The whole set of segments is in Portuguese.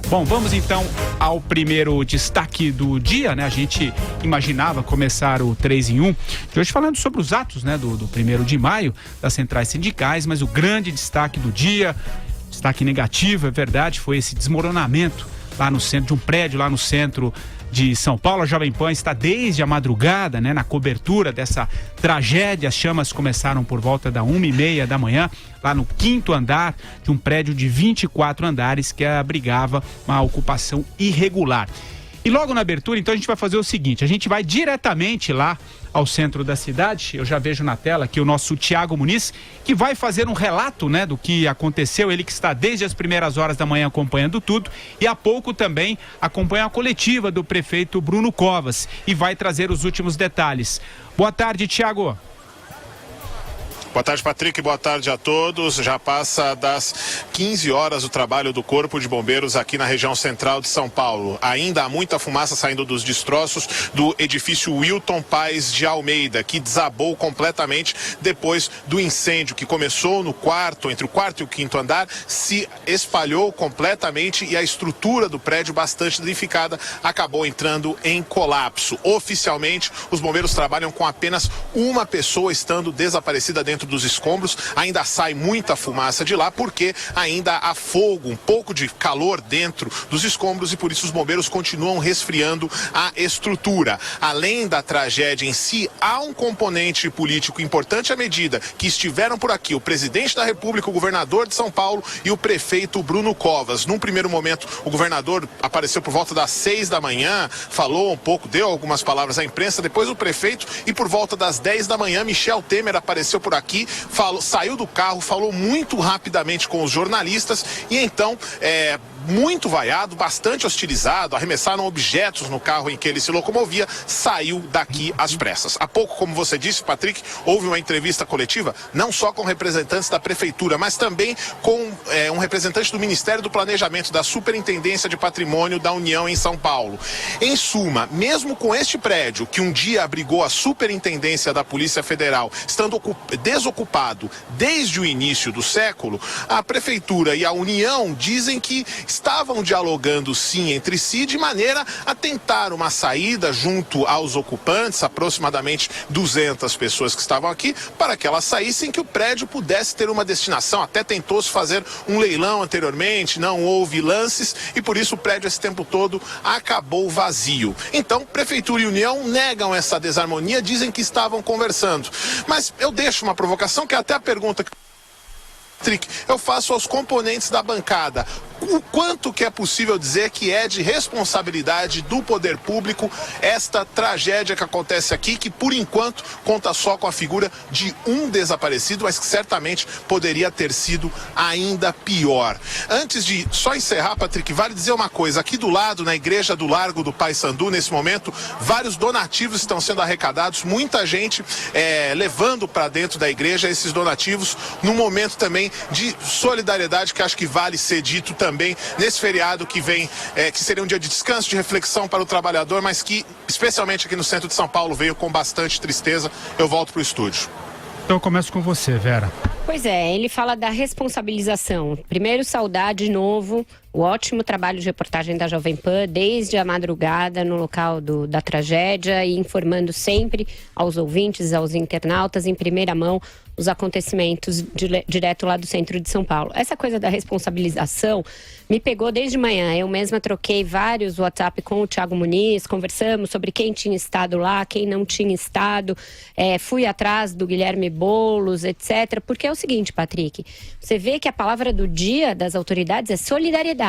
Bom, vamos então ao primeiro destaque do dia, né? A gente imaginava começar o 3 em 1, de hoje falando sobre os atos, né, do 1º de maio das centrais sindicais, mas o grande destaque do dia, destaque negativo, é verdade, foi esse desmoronamento lá no centro de um prédio, lá no centro de São Paulo. A Jovem Pan está desde a madrugada, né, na cobertura dessa tragédia. As chamas começaram por volta da 1h30 da manhã, lá no 5º andar de um prédio de 24 andares que abrigava uma ocupação irregular. E logo na abertura, então, a gente vai fazer o seguinte, a gente vai diretamente lá ao centro da cidade. Eu já vejo na tela aqui o nosso Thiago Muniz, que vai fazer um relato, né, do que aconteceu. Ele que está desde as primeiras horas da manhã acompanhando tudo e há pouco também acompanha a coletiva do prefeito Bruno Covas e vai trazer os últimos detalhes. Boa tarde, Thiago. Boa tarde, Patrick. Boa tarde a todos. Já passa das 15 horas o trabalho do Corpo de Bombeiros aqui na região central de São Paulo. Ainda há muita fumaça saindo dos destroços do edifício Wilton Paes de Almeida, que desabou completamente depois do incêndio que começou no entre o 4º e o 5º andar, se espalhou completamente e a estrutura do prédio, bastante danificada, acabou entrando em colapso. Oficialmente, os bombeiros trabalham com apenas uma pessoa estando desaparecida dentro dos escombros. Ainda sai muita fumaça de lá porque ainda há fogo, um pouco de calor dentro dos escombros e por isso os bombeiros continuam resfriando a estrutura. Além da tragédia em si, há um componente político importante à medida que estiveram por aqui o presidente da República, o governador de São Paulo e o prefeito Bruno Covas. Num primeiro momento, o governador apareceu por volta das 6 da manhã, falou um pouco, deu algumas palavras à imprensa, depois o prefeito, e por volta das 10 da manhã, Michel Temer apareceu por aqui, saiu do carro, falou muito rapidamente com os jornalistas e então, muito vaiado, bastante hostilizado, arremessaram objetos no carro em que ele se locomovia, saiu daqui às pressas. Há pouco, como você disse, Patrick, houve uma entrevista coletiva, não só com representantes da prefeitura, mas também com um representante do Ministério do Planejamento, da Superintendência de Patrimônio da União em São Paulo. Em suma, mesmo com este prédio, que um dia abrigou a Superintendência da Polícia Federal, estando desocupado desde o início do século, a prefeitura e a União dizem que estavam dialogando sim entre si de maneira a tentar uma saída junto aos ocupantes, aproximadamente 200 pessoas que estavam aqui, para que elas saíssem, que o prédio pudesse ter uma destinação. Até tentou-se fazer um leilão anteriormente, não houve lances e por isso o prédio esse tempo todo acabou vazio. Então, prefeitura e União negam essa desarmonia, dizem que estavam conversando. Mas eu deixo uma provocação, que é até a pergunta que eu faço aos componentes da bancada. O quanto que é possível dizer que é de responsabilidade do poder público esta tragédia que acontece aqui, que por enquanto conta só com a figura de um desaparecido, mas que certamente poderia ter sido ainda pior. Antes de só encerrar, Patrick, vale dizer uma coisa. Aqui do lado, na igreja do Largo do Paissandu, nesse momento, vários donativos estão sendo arrecadados, muita gente levando para dentro da igreja esses donativos, num momento também de solidariedade que acho que vale ser dito também nesse feriado que vem, que seria um dia de descanso, de reflexão para o trabalhador, mas que, especialmente aqui no centro de São Paulo, veio com bastante tristeza. Eu volto para o estúdio. Então eu começo com você, Vera. Pois é, ele fala da responsabilização. Primeiro, saudar de novo o ótimo trabalho de reportagem da Jovem Pan, desde a madrugada no local da tragédia e informando sempre aos ouvintes, aos internautas, em primeira mão, os acontecimentos direto lá do centro de São Paulo. Essa coisa da responsabilização me pegou desde manhã. Eu mesma troquei vários WhatsApp com o Thiago Muniz, conversamos sobre quem tinha estado lá, quem não tinha estado, fui atrás do Guilherme Boulos, etc. Porque é o seguinte, Patrick, você vê que a palavra do dia das autoridades é solidariedade.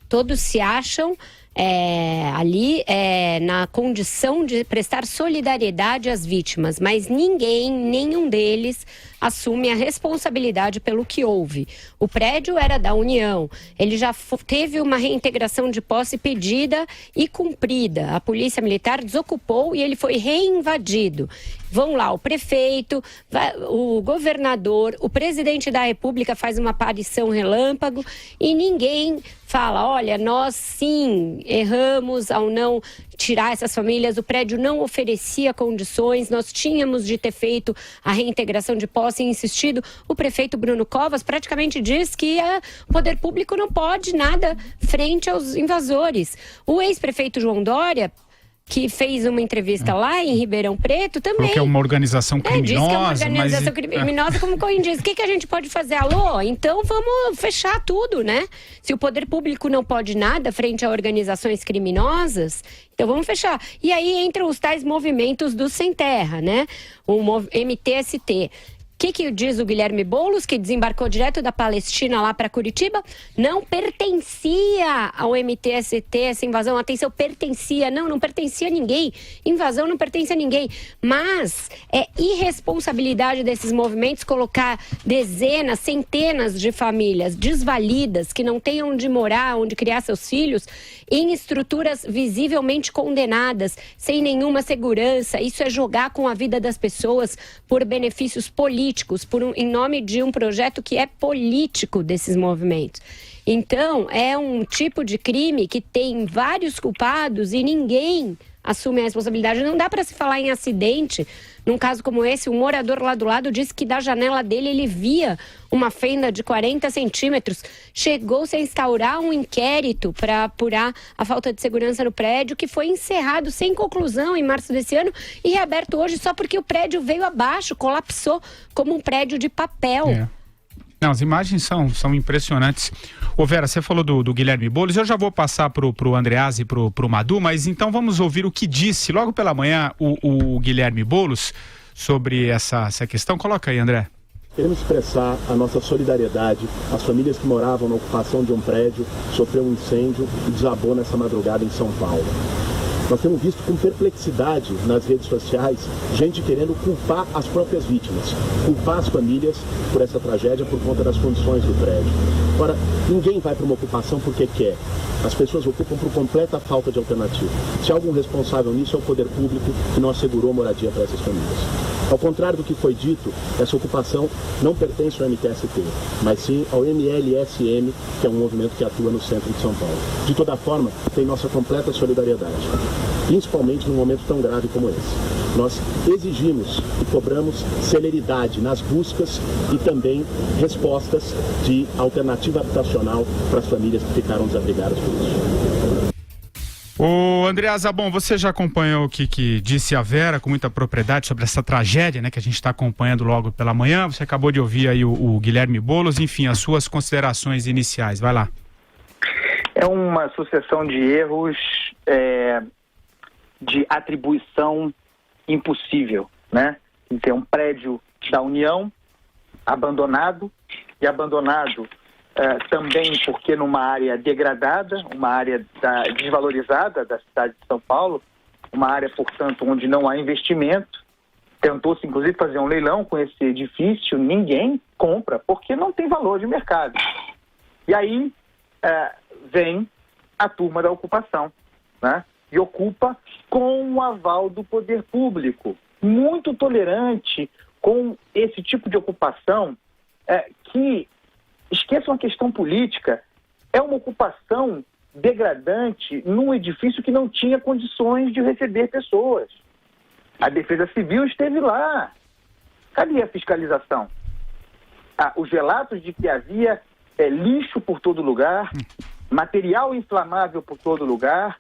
Todos se acham ali na condição de prestar solidariedade às vítimas, mas nenhum deles assume a responsabilidade pelo que houve. O prédio era da União, ele já teve uma reintegração de posse pedida e cumprida. A Polícia Militar desocupou e ele foi reinvadido. Vão lá o prefeito, o governador, o presidente da República faz uma aparição relâmpago e ninguém fala, olha, nós sim erramos ao não tirar essas famílias, o prédio não oferecia condições, nós tínhamos de ter feito a reintegração de posse e insistido. O prefeito Bruno Covas praticamente diz que o poder público não pode nada frente aos invasores. O ex-prefeito João Dória, que fez uma entrevista lá em Ribeirão Preto, também. Porque é uma organização criminosa. Diz que é uma organização criminosa, como Cohen diz. O que a gente pode fazer? Alô? Então vamos fechar tudo, né? Se o poder público não pode nada frente a organizações criminosas, então vamos fechar. E aí entram os tais movimentos do Sem Terra, né? O MTST. O que diz o Guilherme Boulos, que desembarcou direto da Palestina lá para Curitiba? Não pertencia ao MTST essa invasão. Atenção, pertencia. Não pertencia a ninguém. Invasão não pertence a ninguém. Mas é irresponsabilidade desses movimentos colocar dezenas, centenas de famílias desvalidas, que não têm onde morar, onde criar seus filhos, em estruturas visivelmente condenadas, sem nenhuma segurança. Isso é jogar com a vida das pessoas por benefícios políticos, em nome de um projeto que é político desses movimentos. Então, é um tipo de crime que tem vários culpados e ninguém assume a responsabilidade. Não dá para se falar em acidente. Num caso como esse, um morador lá do lado disse que da janela dele ele via uma fenda de 40 centímetros. Chegou-se a instaurar um inquérito para apurar a falta de segurança no prédio, que foi encerrado sem conclusão em março desse ano e reaberto hoje só porque o prédio veio abaixo, colapsou como um prédio de papel. Não, as imagens são impressionantes. Ô Vera, você falou do Guilherme Boulos, eu já vou passar pro Andreasa e pro Madu, mas então vamos ouvir o que disse logo pela manhã o Guilherme Boulos sobre essa questão. Coloca aí, André. Queremos expressar a nossa solidariedade às famílias que moravam na ocupação de um prédio, sofreu um incêndio e desabou nessa madrugada em São Paulo. Nós temos visto com perplexidade nas redes sociais gente querendo culpar as próprias vítimas, culpar as famílias por essa tragédia por conta das condições do prédio. Ora, ninguém vai para uma ocupação porque quer. As pessoas ocupam por completa falta de alternativa. Se há algum responsável nisso é o poder público que não assegurou moradia para essas famílias. Ao contrário do que foi dito, essa ocupação não pertence ao MTST, mas sim ao MLSM, que é um movimento que atua no centro de São Paulo. De toda forma, tem nossa completa solidariedade, principalmente num momento tão grave como esse. Nós exigimos e cobramos celeridade nas buscas e também respostas de alternativa habitacional para as famílias que ficaram desabrigadas por isso. Ô Andreasa, bom, você já acompanhou o que disse a Vera com muita propriedade sobre essa tragédia, né, que a gente está acompanhando logo pela manhã. Você acabou de ouvir aí o Guilherme Boulos, enfim, as suas considerações iniciais. Vai lá. É uma sucessão de erros de atribuição impossível, né? Tem um prédio da União abandonado também porque numa área degradada, uma área desvalorizada da cidade de São Paulo, uma área, portanto, onde não há investimento. Tentou-se, inclusive, fazer um leilão com esse edifício, ninguém compra, porque não tem valor de mercado. E aí vem a turma da ocupação, né? E ocupa com o aval do poder público, muito tolerante com esse tipo de ocupação que, esqueçam a questão política, é uma ocupação degradante num edifício que não tinha condições de receber pessoas. A Defesa Civil esteve lá. Cadê a fiscalização? Os relatos de que havia lixo por todo lugar, material inflamável por todo lugar,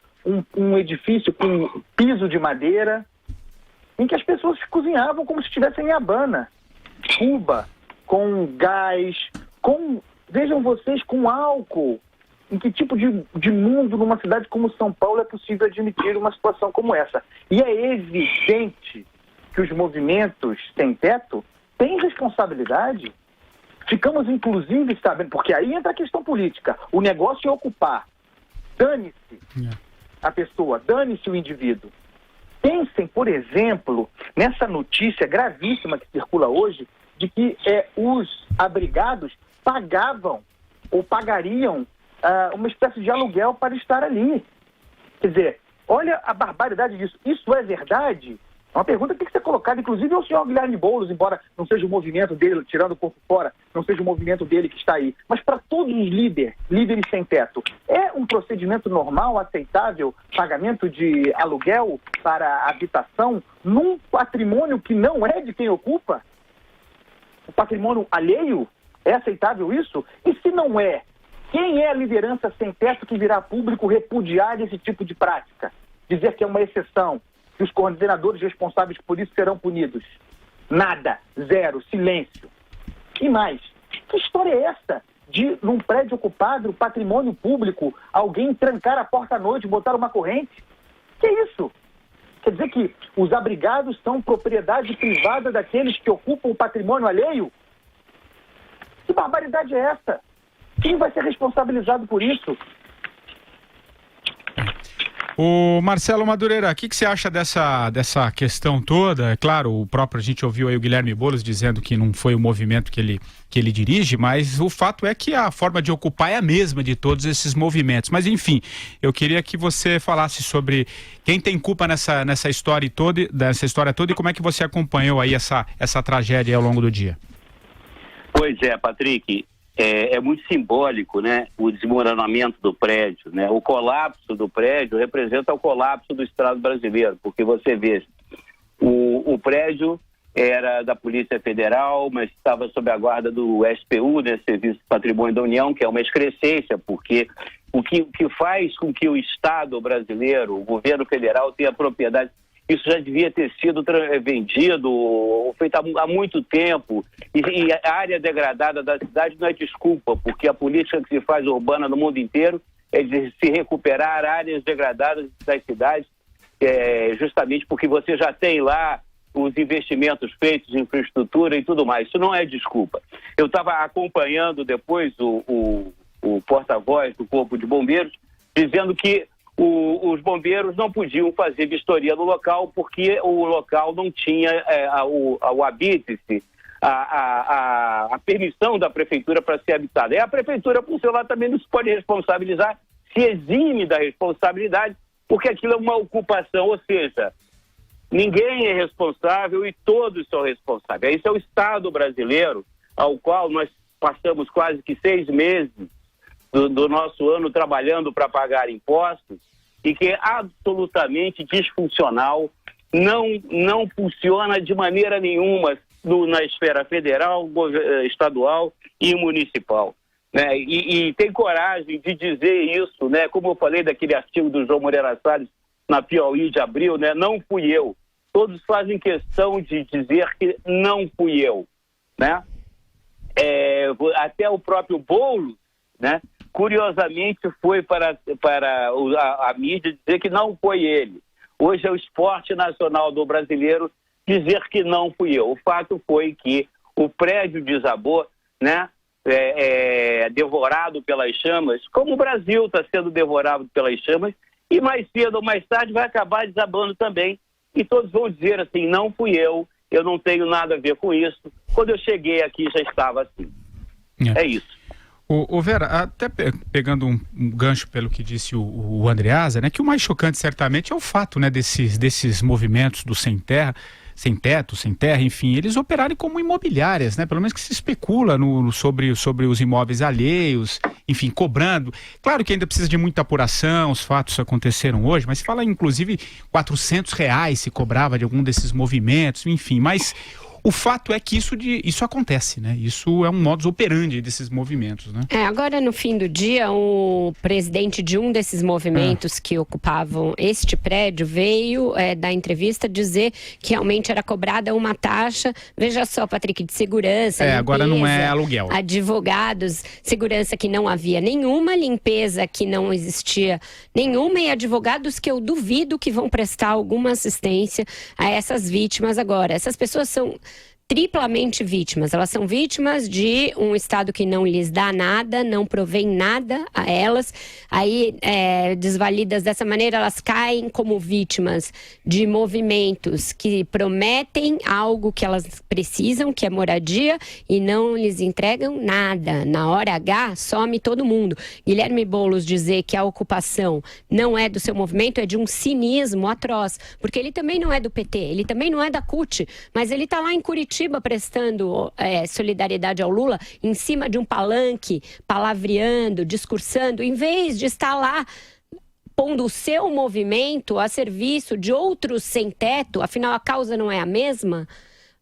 um edifício com piso de madeira, em que as pessoas cozinhavam como se estivessem em Habana. Cuba, com gás, vejam vocês, com álcool. Em que tipo de mundo numa cidade como São Paulo é possível admitir uma situação como essa? E é evidente que os movimentos sem teto têm responsabilidade. Ficamos, inclusive, sabendo, porque aí entra a questão política. O negócio é ocupar. Dane-se a pessoa, dane-se o indivíduo. Pensem, por exemplo, nessa notícia gravíssima que circula hoje, de que os abrigados pagavam ou pagariam uma espécie de aluguel para estar ali. Quer dizer, olha a barbaridade disso. Isso é verdade? É uma pergunta que tem que ser colocada, inclusive ao senhor Guilherme Boulos, embora não seja o movimento dele, tirando o corpo fora, não seja o movimento dele que está aí, mas para todos os líderes sem teto. É um procedimento normal, aceitável, pagamento de aluguel para habitação num patrimônio que não é de quem ocupa? O patrimônio alheio? É aceitável isso? E se não é, quem é a liderança sem teto que virá público repudiar esse tipo de prática? Dizer que é uma exceção, que os coordenadores responsáveis por isso serão punidos? Nada, zero, silêncio. E mais, que história é essa de, num prédio ocupado, patrimônio público, alguém trancar a porta à noite, botar uma corrente? Que isso? Quer dizer que os abrigados são propriedade privada daqueles que ocupam o patrimônio alheio? Que barbaridade é essa? Quem vai ser responsabilizado por isso? O Marcelo Madureira, o que você acha dessa questão toda? É claro, a gente ouviu aí o Guilherme Boulos dizendo que não foi o movimento que ele dirige, mas o fato é que a forma de ocupar é a mesma de todos esses movimentos. Mas enfim, eu queria que você falasse sobre quem tem culpa nessa história toda e como é que você acompanhou aí essa tragédia ao longo do dia. Pois é, Patrick. É muito simbólico, né, o desmoronamento do prédio, né? O colapso do prédio representa o colapso do Estado brasileiro, porque você vê, o prédio era da Polícia Federal, mas estava sob a guarda do SPU, né, Serviço de Patrimônio da União, que é uma excrescência, porque o que faz com que o Estado brasileiro, o governo federal, tenha propriedade. Isso já devia ter sido vendido, feito há muito tempo. E a área degradada da cidade não é desculpa, porque a política que se faz urbana no mundo inteiro é de se recuperar áreas degradadas das cidades, justamente porque você já tem lá os investimentos feitos em infraestrutura e tudo mais. Isso não é desculpa. Eu estava acompanhando depois o porta-voz do Corpo de Bombeiros, dizendo que os bombeiros não podiam fazer vistoria no local porque o local não tinha o habite-se, a permissão da prefeitura para ser habitada. E a prefeitura, por seu lado, também não se pode responsabilizar, se exime da responsabilidade, porque aquilo é uma ocupação, ou seja, ninguém é responsável e todos são responsáveis. Esse é o Estado brasileiro, ao qual nós passamos quase que 6 meses do nosso ano trabalhando para pagar impostos, e que é absolutamente disfuncional, não funciona de maneira nenhuma na esfera federal, estadual e municipal, né? E tem coragem de dizer isso, né? Como eu falei daquele artigo do João Moreira Salles na Piauí de abril, né? Não fui eu. Todos fazem questão de dizer que não fui eu, né? Até o próprio Boulos, né? Curiosamente foi para a mídia dizer que não foi ele. Hoje é o esporte nacional do brasileiro dizer que não fui eu. O fato foi que o prédio desabou, né? Devorado pelas chamas, como o Brasil está sendo devorado pelas chamas, e mais cedo ou mais tarde vai acabar desabando também. E todos vão dizer assim, não fui eu não tenho nada a ver com isso. Quando eu cheguei aqui já estava assim. É isso. O Vera, até pegando um gancho pelo que disse o Andreasa, né, que o mais chocante certamente é o fato, né, desses movimentos do sem teto, sem terra, enfim, eles operarem como imobiliárias, né, pelo menos que se especula sobre os imóveis alheios, enfim, cobrando. Claro que ainda precisa de muita apuração, os fatos aconteceram hoje, mas se fala inclusive R$400 se cobrava de algum desses movimentos, enfim, mas o fato é que isso acontece, né? Isso é um modus operandi desses movimentos, né? Agora, no fim do dia, o presidente de um desses movimentos que ocupavam este prédio veio dar entrevista dizer que realmente era cobrada uma taxa, veja só, Patrick, de segurança, limpeza, agora não é aluguel. Advogados, segurança que não havia nenhuma, limpeza que não existia nenhuma e advogados que eu duvido que vão prestar alguma assistência a essas vítimas agora. Essas pessoas triplamente vítimas. Elas são vítimas de um Estado que não lhes dá nada, não provém nada a elas. Aí, desvalidas dessa maneira, elas caem como vítimas de movimentos que prometem algo que elas precisam, que é moradia, e não lhes entregam nada. Na hora H, some todo mundo. Guilherme Boulos dizer que a ocupação não é do seu movimento é de um cinismo atroz, porque ele também não é do PT, ele também não é da CUT, mas ele está lá em Curitiba prestando solidariedade ao Lula em cima de um palanque, palavreando, discursando, em vez de estar lá pondo o seu movimento a serviço de outros sem teto, afinal a causa não é a mesma,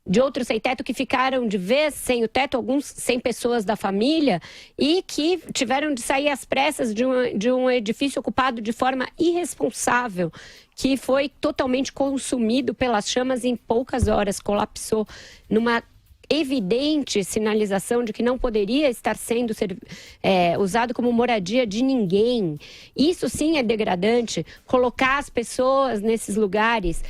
de outros sem teto que ficaram de vez sem o teto, alguns sem pessoas da família, e que tiveram de sair às pressas de um edifício ocupado de forma irresponsável, que foi totalmente consumido pelas chamas em poucas horas, colapsou numa evidente sinalização de que não poderia estar sendo usado como moradia de ninguém. Isso sim é degradante, colocar as pessoas nesses lugares.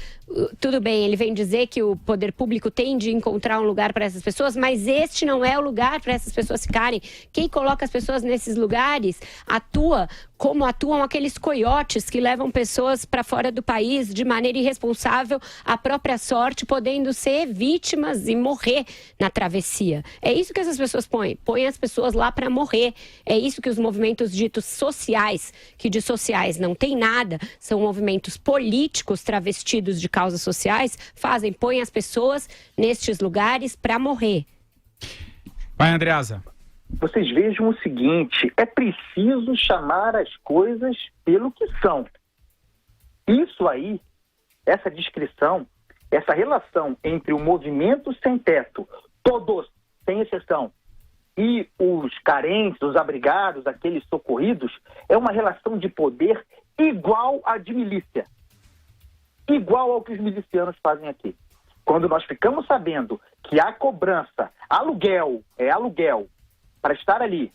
Tudo bem, ele vem dizer que o poder público tem de encontrar um lugar para essas pessoas, mas este não é o lugar para essas pessoas ficarem. Quem coloca as pessoas nesses lugares atua como atuam aqueles coiotes que levam pessoas para fora do país de maneira irresponsável, à própria sorte, podendo ser vítimas e morrer na travessia. É isso que essas pessoas põem as pessoas lá para morrer. É isso que os movimentos ditos sociais, que de sociais não tem nada, são movimentos políticos travestidos de causas sociais, fazem, põem as pessoas nestes lugares para morrer. Vai, Andreasa. Vocês vejam o seguinte, é preciso chamar as coisas pelo que são. Isso aí, essa descrição, essa relação entre o movimento sem teto, todos, sem exceção, e os carentes, os abrigados, aqueles socorridos, é uma relação de poder igual à de milícia. Igual ao que os milicianos fazem aqui. Quando nós ficamos sabendo que a cobrança, aluguel, para estar ali,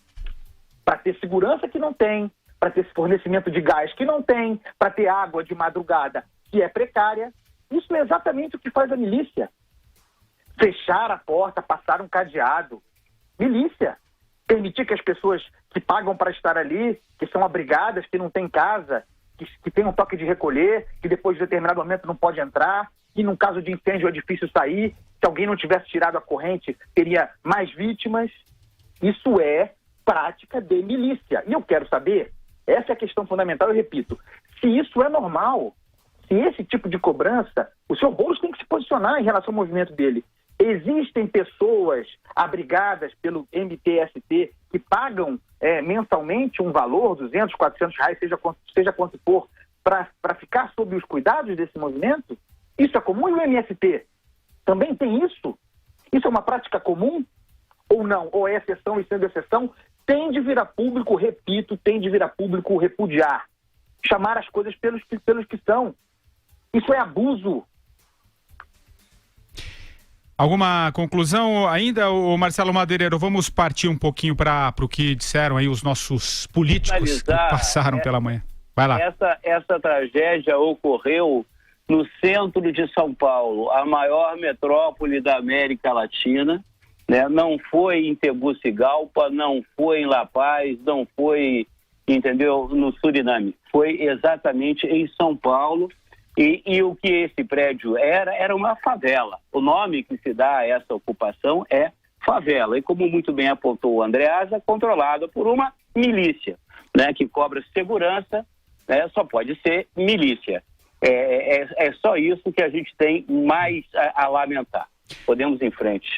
para ter segurança que não tem, para ter fornecimento de gás que não tem, para ter água de madrugada que é precária, isso é exatamente o que faz a milícia. Fechar a porta, passar um cadeado. Milícia. Permitir que as pessoas que pagam para estar ali, que são abrigadas, que não têm casa, que tem um toque de recolher, que depois de determinado momento não pode entrar, que num caso de incêndio é difícil sair, se alguém não tivesse tirado a corrente, teria mais vítimas. Isso é prática de milícia. E eu quero saber, essa é a questão fundamental, eu repito, se isso é normal, se esse tipo de cobrança, o senhor Boulos tem que se posicionar em relação ao movimento dele. Existem pessoas abrigadas pelo MTST que pagam mensalmente um valor, 200, 400 reais, seja quanto for, para ficar sob os cuidados desse movimento? Isso é comum e o MST também tem isso? Isso é uma prática comum? Ou não? Ou é exceção e sendo exceção, tem de vir a público, repito, tem de vir a público repudiar. Chamar as coisas pelos que são. Isso é abuso. Alguma conclusão ainda, o Marcelo Madeireiro? Vamos partir um pouquinho para o que disseram aí os nossos políticos que passaram pela manhã. Vai lá. Essa tragédia ocorreu no centro de São Paulo, a maior metrópole da América Latina, né? Não foi em Tegucigalpa, não foi em La Paz, não foi, entendeu, no Suriname. Foi exatamente em São Paulo. E o que esse prédio era uma favela. O nome que se dá a essa ocupação é favela. E como muito bem apontou o Andreasa, controlada por uma milícia, né, que cobra segurança, né, só pode ser milícia. É só isso que a gente tem mais a lamentar. Podemos ir em frente.